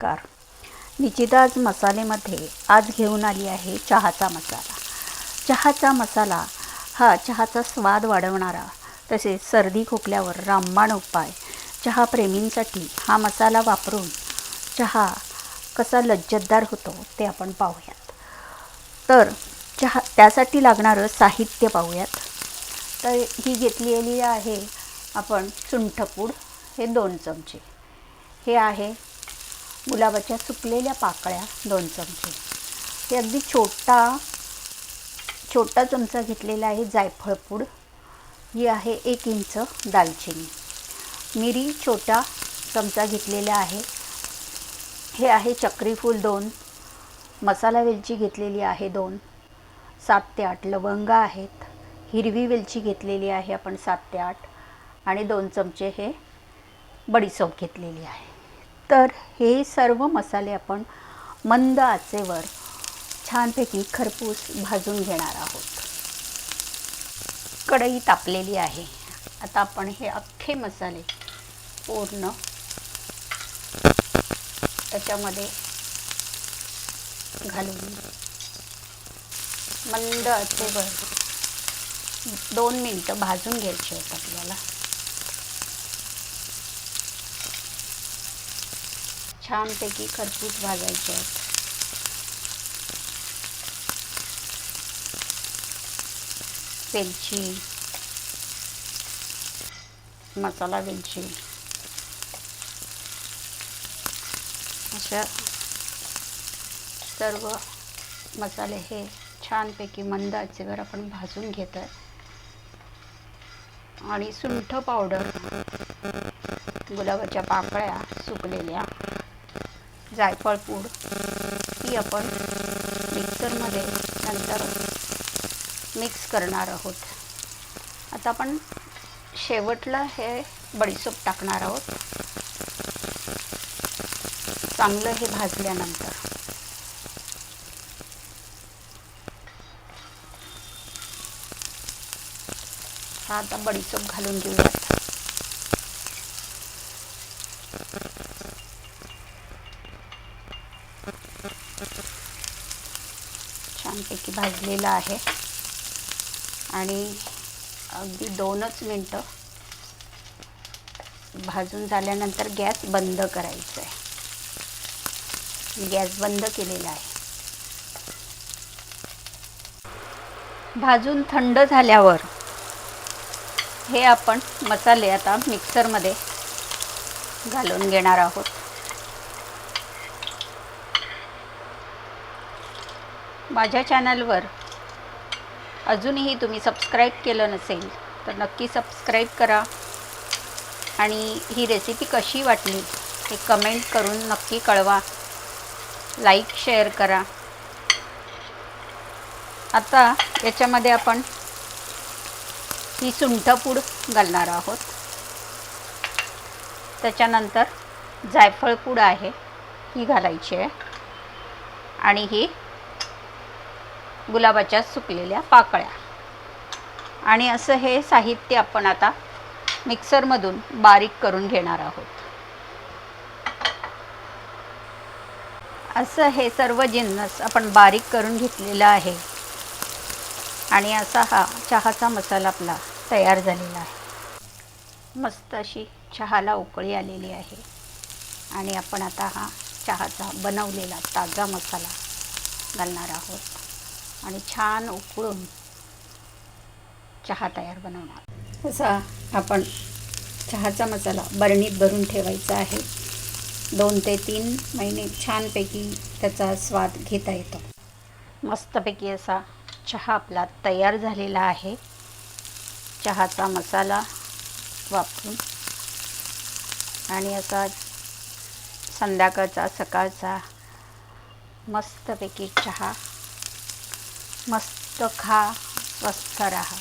Car निशिदाज मसालेमध्ये आज घेऊन आली आहे चहाचा मसाला. चहाचा मसाला हा चहाचा स्वाद वाढवणारा तसेच सर्दी खोकल्यावर रामबाण उपाय. चहा प्रेमींसाठी हा मसाला वापरून चहा कसा लज्जतदार होतो ते आपण पाहूयात. तर चहा त्यासाठी लागणारं साहित्य पाहूयात. तर ही घेतलेली आहे आपण सुंठपूड, हे 2 चमचे. हे आहे गुलाबाच्या सुकलेल्या पाकळ्या 2 चमचे. हे अगदी छोटा चमचा घेतलेला आहे जायफळ पूड. ही आहे 1 इंच दालचिनी. मिरी छोटा चमचा घेतलेला आहे. हे आहे चक्रीफूल 2. मसाला वेलची घेतलेली आहे 2. 7 ते 8 लवंगा आहेत. हिरवी वेलची घेतलेली आहे आपण 7 ते 8 आणि 2 चमचे हे बडीशेप घेतलेली आहे. तर हे सर्व मसाले आपण मंद आचेवर छानपैकी खरपूस भाजून घेणार आहोत. कढई तापलेली आहे. आता आपण हे अख्खे मसाले पूर्ण त्याच्यामध्ये घालून मंद आचेवर 2 मिनिटं भाजून घ्यायचे आहेत आपल्याला. छानपैकी खरपूस भाजायचे आहेत. वेलची, मसाला वेलची अशा सर्व मसाले हे छानपैकी मंद आचेवर आपण भाजून घेत आहे. आणि सुंठ पावडर, गुलाबाच्या पाकळ्या सुकलेल्या, जायफळ पूड ही आपण मिक्सरमध्ये नंतर मिक्स करणार आहोत. आता आपण शेवटला हे बडीशेप टाकणार आहोत. चांगलं हे भाजल्यानंतर हा आता बडीशेप घालून घेऊयात. छानपैकी भाजलेला आहे आणि अगदी 2च मिनटं भाजून झाल्यानंतर गॅस बंद करायचा आहे. गॅस बंद केलेला आहे. भाजून थंड झाल्यावर हे आपण मसाले आता मिक्सरमध्ये घालून घेणार आहोत. माझ्या चॅनलवर अजूनही तुम्ही सबस्क्राईब केलं नसेल तर नक्की सबस्क्राईब करा आणि ही रेसिपी कशी वाटली हे कमेंट करून नक्की कळवा. लाईक शेअर करा. आता याच्यामध्ये आपण ही सुंठपूड घालणार आहोत. त्याच्यानंतर जायफळ पूड आहे ही घालायची आहे आणि ही गुलाबाच्या सुकलेल्या पाकळ्या. आणि असं हे साहित्य आपण आता मिक्सरमधून बारीक करून घेणार आहोत. असं हे सर्व जिन्नस आपण बारीक करून घेतलेला आहे आणि असा हा चहाचा मसाला आपला तयार झालेला आहे. मस्त अशी चहाला उकळी आलेली आहे आणि आपण आता हा चहाचा बनवलेला ताजा मसाला घालणार आहोत आणि छान उकळून चहा तयार बनवणार. असा आपण चहाचा मसाला बरणीत भरून ठेवायचा आहे. 2 ते 3 महिने छानपैकी त्याचा स्वाद घेता येतो. मस्तपैकी असा चहा आपला तयार झालेला आहे. चहाचा मसाला वापरून आणि असा संध्याकाळचा सकाळचा मस्तपैकी चहा. मस्त खा, स्वस्थ राहा.